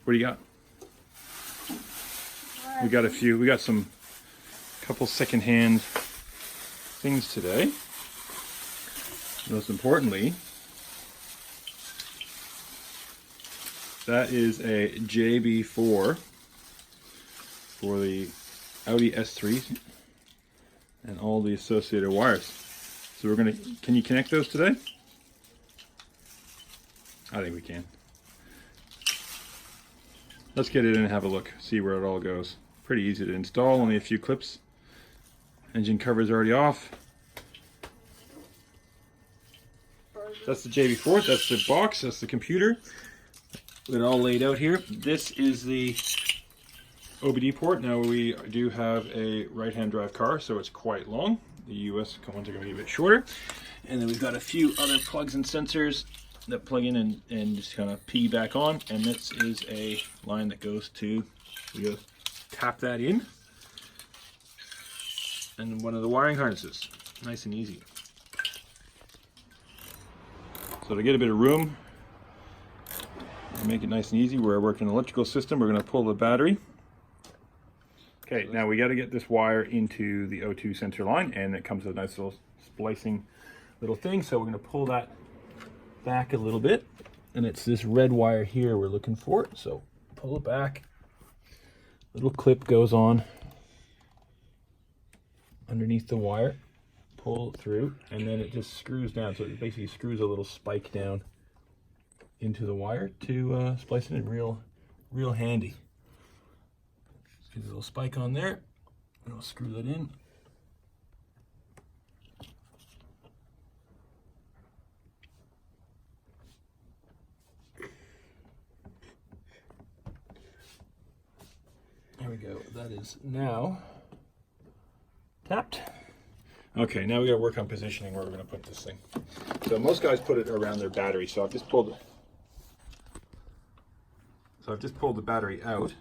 What do you got? We got some couple secondhand things today. Most importantly, that is a JB4 for the Audi S3 and all the associated wires. So can you connect those today? I think we can. Let's get it in and have a look, see where it all goes. Pretty easy to install, only a few clips. Engine cover's already off. That's the JB4, that's the box, that's the computer. It all laid out here. This is the OBD port. Now we do have a right-hand drive car, so it's quite long. The US ones are going to be a bit shorter. And then we've got a few other plugs and sensors that plug in and just kind of piggyback on. And this is a line that goes to, we go tap that in. And one of the wiring harnesses. Nice and easy. So to get a bit of room, and make it nice and easy, we're working an electrical system. We're going to pull the battery. Okay, now we got to get this wire into the O2 sensor line, and it comes with a nice little splicing little thing. So we're going to pull that back a little bit, and it's this red wire here we're looking for. So pull it back. Little clip goes on underneath the wire. Pull it through, and then it just screws down. So it basically screws a little spike down into the wire to splice it in real handy. Get a little spike on there, and I'll screw that in. There we go. That is now tapped. Okay, now we got to work on positioning where we're going to put this thing. So most guys put it around their battery. So I've just pulled the battery out,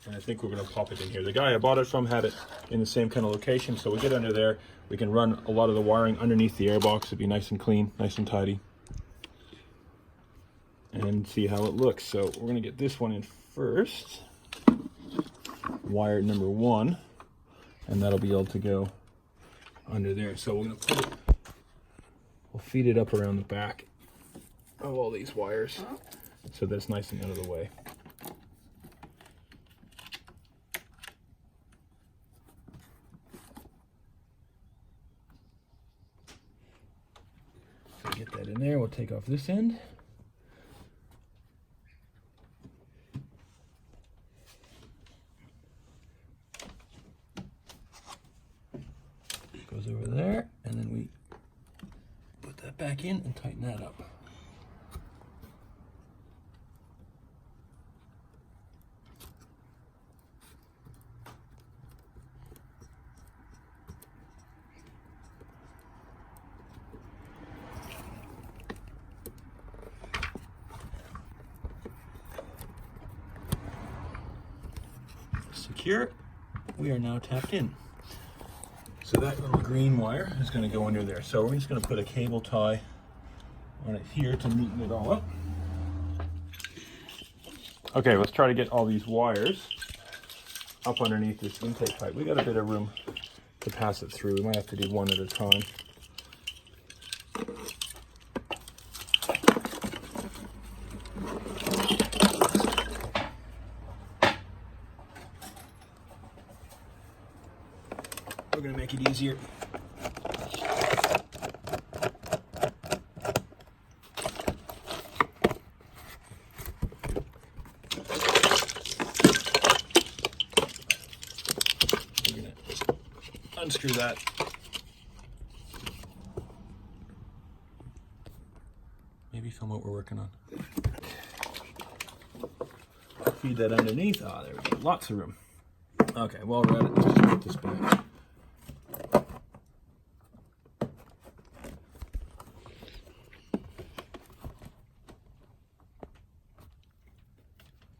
and I think we're going to pop it in here. The guy I bought it from had it in the same kind of location, so we get under there. We can run a lot of the wiring underneath the airbox. It'd be nice and clean, nice and tidy, and see how it looks. So we're going to get this one in first, wire number 1, and that'll be able to go under there. So we're going to put it, we'll feed it up around the back of all these wires so that's nice and out of the way. So get that in there, we'll take off this end. Goes over there, and then we put that back in and tighten that up. Secure. We are now tapped in. So that little green wire is going to go under there. So we're just going to put a cable tie on it here to neaten it all up. Okay, let's try to get all these wires up underneath this intake pipe. We got a bit of room to pass it through. We might have to do one at a time. We're going to make it easier. We're going to unscrew that. Maybe film what we're working on. Feed that underneath. Ah, there we go. Lots of room. Okay, while we're at it, let's just put this back.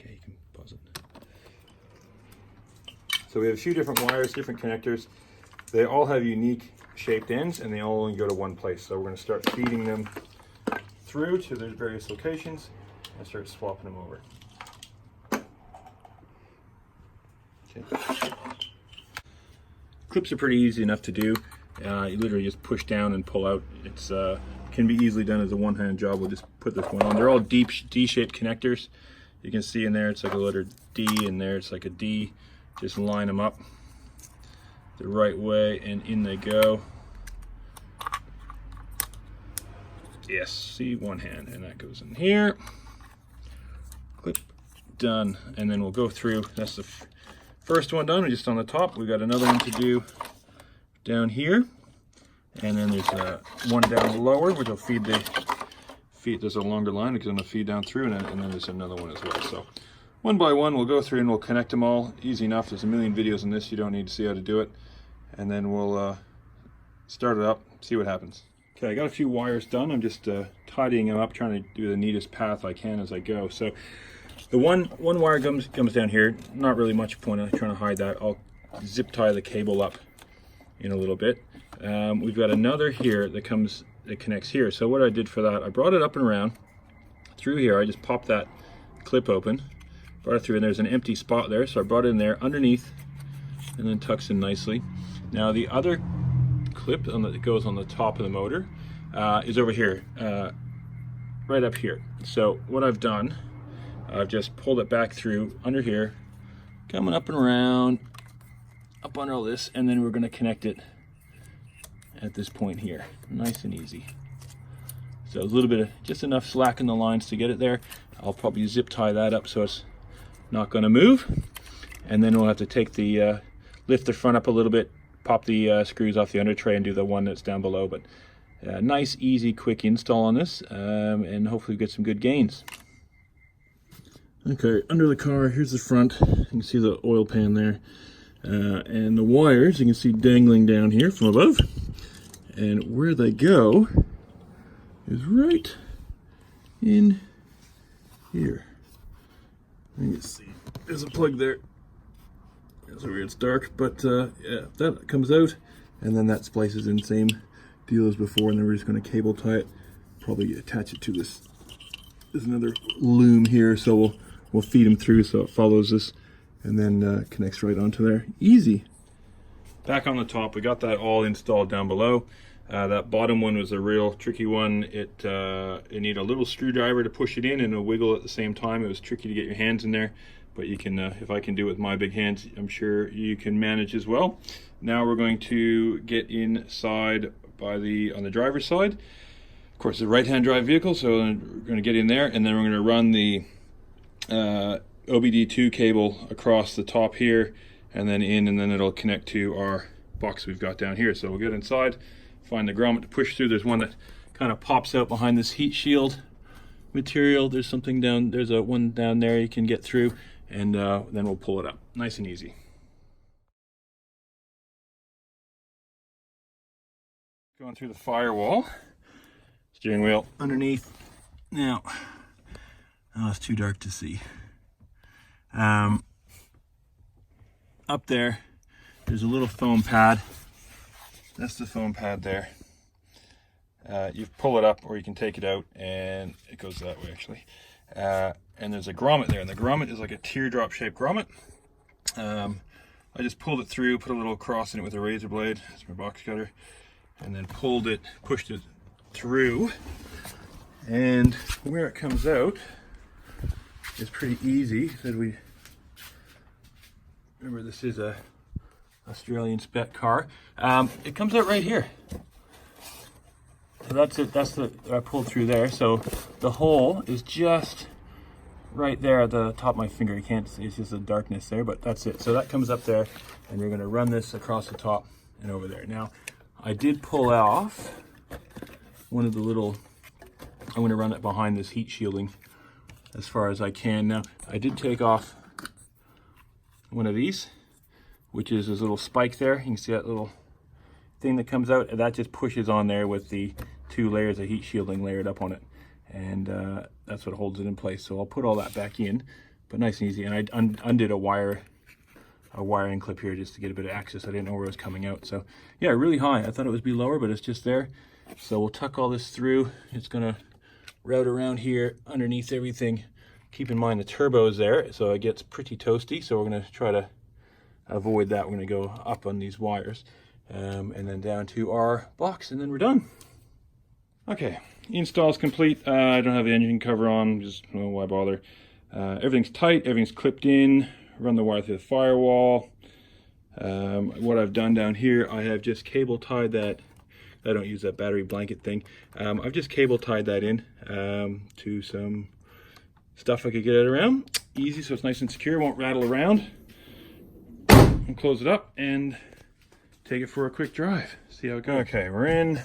Okay, you can pause it. So we have a few different wires, different connectors. They all have unique shaped ends, and they all only go to one place. So we're going to start feeding them through to their various locations, and start swapping them over. Okay. Clips are pretty easy enough to do. You literally just push down and pull out. It's can be easily done as a one-hand job. We'll just put this one on. They're all D-shaped connectors. You can see in there it's like a letter D, and there it's like a D. Just line them up the right way and in they go. Yes, see, one hand, and that goes in here. Clip, done. And then we'll go through. That's the first one done. We're just on the top. We've got another one to do down here. And then there's one down lower, which will feed the there's a longer line because I'm going to feed down through, and then there's another one as well. So one by one we'll go through and we'll connect them all. Easy enough. There's a million videos on this. You don't need to see how to do it. And then we'll start it up, see what happens. Okay, I got a few wires done. I'm just tidying them up, trying to do the neatest path I can as I go. So the one wire comes down here. Not really much point in trying to hide that. I'll zip tie the cable up in a little bit. We've got another here that connects here. So what I did for that, I brought it up and around through here. I just popped that clip open, brought it through, and there's an empty spot there. So I brought it in there underneath and then tucks in nicely. Now the other clip that goes on the top of the motor is over here, right up here. So what I've done, I've just pulled it back through under here, coming up and around, up under all this, and then we're going to connect it at this point here. Nice and easy. So a little bit of just enough slack in the lines to get it there. I'll probably zip tie that up so it's not going to move, and then we'll have to take the lift the front up a little bit, pop the screws off the under tray and do the one that's down below. But nice, easy, quick install on this, and hopefully get some good gains. Okay, under the car, here's the front. You can see the oil pan there, and the wires you can see dangling down here from above, and where they go is right in here. You can see there's a plug there. That's where it's dark, but yeah, that comes out, and then that splices in, same deal as before, and then we're just going to cable tie it, probably attach it to this. There's another loom here, so we'll feed them through so it follows this, and then connects right onto there. Easy. Back on the top, we got that all installed down below. That bottom one was a real tricky one. It needed a little screwdriver to push it in and a wiggle at the same time. It was tricky to get your hands in there. But you can, if I can do it with my big hands, I'm sure you can manage as well. Now we're going to get inside on the driver's side. Of course, it's a right-hand drive vehicle, so we're going to get in there, and then we're going to run the OBD2 cable across the top here, and then in, and then it'll connect to our box we've got down here. So we'll get inside, find the grommet to push through. There's one that kind of pops out behind this heat shield material. There's something down, there's a one down there you can get through. And then we'll pull it up, nice and easy. Going through the firewall, steering wheel underneath. Now, oh, it's too dark to see. Up there, there's a little foam pad. That's the foam pad there. You pull it up, or you can take it out, and it goes that way actually. And there's a grommet there, and the grommet is like a teardrop shaped grommet. I just pulled it through, put a little cross in it with a razor blade, that's my box cutter, and then pushed it through. And where it comes out is pretty easy. Remember, this is a Australian spec car. It comes out right here. So that's it. That's I pulled through there. So the hole is just right there at the top of my finger. You can't see, it's just the darkness there, but that's it. So that comes up there, and we're going to run this across the top and over there. Now, I did pull off one of the little, I'm going to run it behind this heat shielding as far as I can. Now, I did take off one of these, which is this little spike there. You can see that little thing that comes out, and that just pushes on there with the 2 layers of heat shielding layered up on it, and that's what holds it in place. So I'll put all that back in, but nice and easy. And I undid a wiring clip here just to get a bit of access. I didn't know where it was coming out. So yeah, really high. I thought it would be lower, but it's just there. So we'll tuck all this through. It's gonna route around here underneath everything. Keep in mind the turbo's there, so it gets pretty toasty, so we're going to try to avoid that. We're going to go up on these wires and then down to our box, and then we're done. Okay, install is complete. I don't have the engine cover on, just why bother. Everything's tight, everything's clipped in. Run the wire through the firewall. What I've done down here, I have just cable tied that. I don't use that battery blanket thing. I've just cable tied that in to some stuff I could get it around. Easy, so it's nice and secure, won't rattle around. And close it up and take it for a quick drive. See how it goes. Okay, we're in.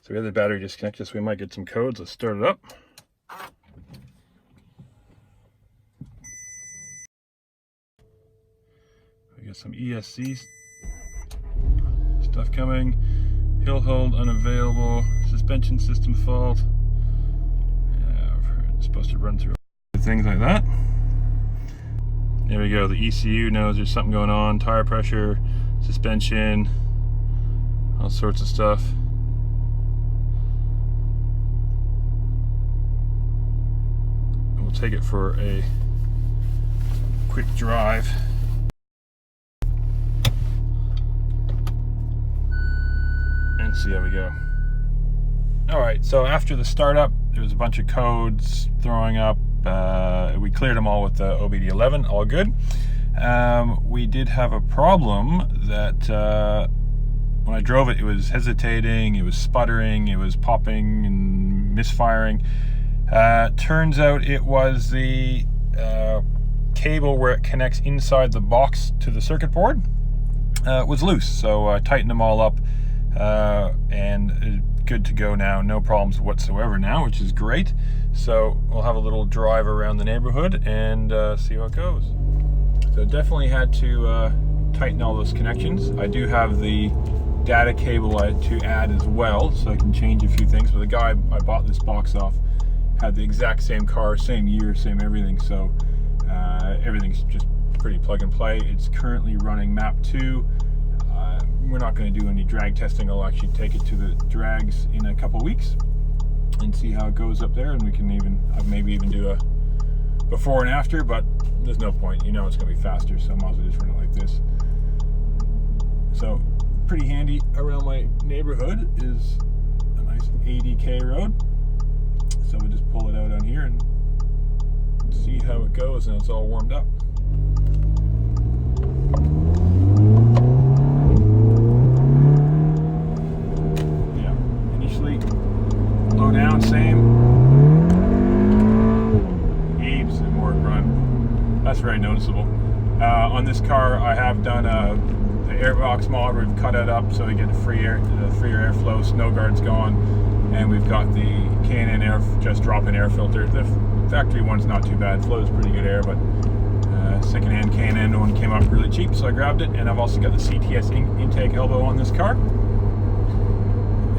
So we have the battery disconnected, so we might get some codes. Let's start it up. We got some ESC stuff coming. Hill hold unavailable. Suspension system fault. Yeah, it's supposed to run through things like that. There we go. The ECU knows there's something going on. Tire pressure, suspension, all sorts of stuff. We'll take it for a quick drive. And see how we go. Alright, so after the startup, there was a bunch of codes throwing up. We cleared them all with the OBD11, all good. We did have a problem that when I drove it, it was hesitating, it was sputtering, it was popping and misfiring. Turns out it was the cable where it connects inside the box to the circuit board was loose, so I tightened them all up and good to go now. No problems whatsoever now, which is great. So we'll have a little drive around the neighborhood and see how it goes. So definitely had to tighten all those connections. I do have the data cable to add as well, so I can change a few things. But the guy I bought this box off had the exact same car, same year, same everything. So everything's just pretty plug and play. It's currently running map 2. We're not going to do any drag testing. I'll actually take it to the drags in a couple weeks and see how it goes up there, and we can even maybe even do a before and after, but there's no point, you know it's going to be faster, so I might as well just run it like this. So pretty handy around my neighborhood is a nice 80k road, so we'll just pull it out on here and see how it goes, and it's all warmed up. Low down, same. Heaps and more grunt. That's very noticeable. On this car, I have done the airbox mod. We've cut it up so we get the freer airflow. Snow guard's gone, and we've got the K&N air, just drop-in air filter. The factory one's not too bad. Flows pretty good air, but secondhand K&N one came up really cheap, so I grabbed it. And I've also got the CTS intake elbow on this car.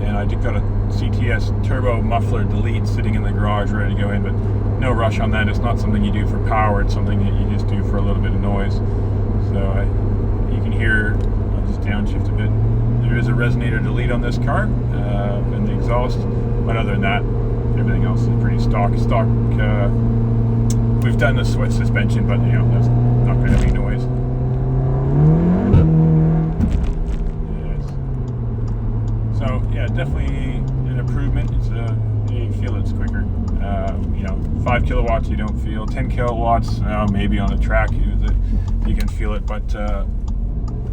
And I just got a CTS turbo muffler delete sitting in the garage ready to go in, but no rush on that. It's not something you do for power, it's something that you just do for a little bit of noise. So you can hear, I'll just downshift a bit, there is a resonator delete on this car and the exhaust, but other than that, everything else is pretty stock. We've done the switch suspension, but you know, that's not going to have any noise. So yeah, definitely an improvement. It's you feel it's quicker. You know, 5 kilowatts you don't feel. 10 kilowatts maybe on the track you can feel it, but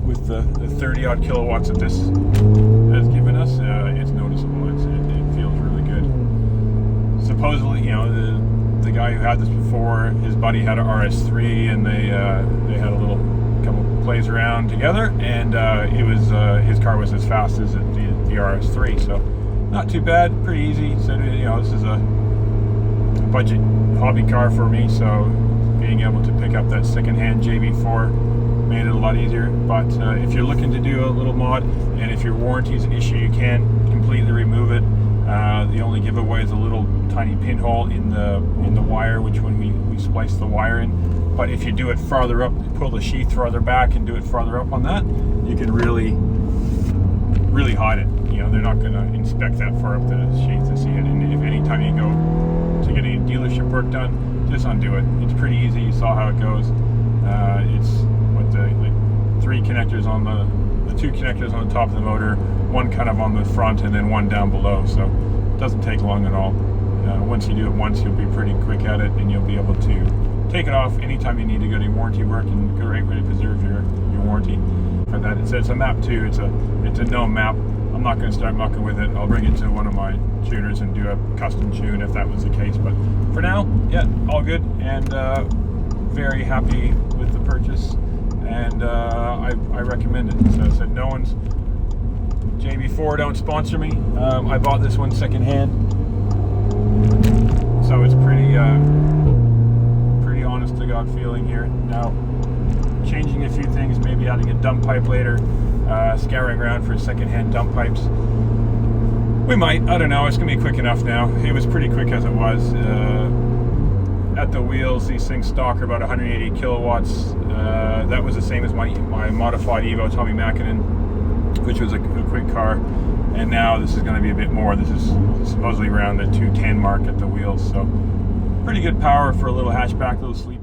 with the 30 odd kilowatts that this has given us, it's noticeable. It feels really good. Supposedly, you know, the guy who had this before, his buddy had an RS3, and they had a little couple plays around together, and it was his car was as fast as the RS3, so not too bad, pretty easy. So you know, this is a budget hobby car for me, so being able to pick up that secondhand JB4 made it a lot easier. But if you're looking to do a little mod, and if your warranty is an issue, you can completely remove it. The only giveaway is a little tiny pinhole in the wire, which when we splice the wire in. But if you do it farther up, pull the sheath farther back and do it farther up on that, you can really hide it. You know, they're not going to inspect that far up the sheath to see it. And if anytime you go to get any dealership work done, just undo it. It's pretty easy. You saw how it goes. It's what the like 3 connectors on the 2 connectors on the top of the motor, 1 kind of on the front, and then 1 down below. So it doesn't take long at all. Once you do it once, you'll be pretty quick at it, and you'll be able to take it off anytime you need to go to warranty work, and a great way to preserve your warranty. For that, it's a map too. It's a known map. I'm not going to start mucking with it. I'll bring it to one of my tuners and do a custom tune if that was the case. But for now, yeah, all good, and very happy with the purchase, and I recommend it. So I said, no one's JB4 don't sponsor me. I bought this one secondhand, so it's pretty honest to God feeling here. Now, changing a few things, maybe adding a dump pipe later, scouring around for secondhand dump pipes. We might, I don't know, it's gonna be quick enough now. It was pretty quick as it was. At the wheels, these things stock are about 180 kilowatts. That was the same as my modified Evo Tommy Mäkinen, which was a quick car. And now this is gonna be a bit more. This is supposedly around the 210 mark at the wheels. So pretty good power for a little hatchback, little sleep.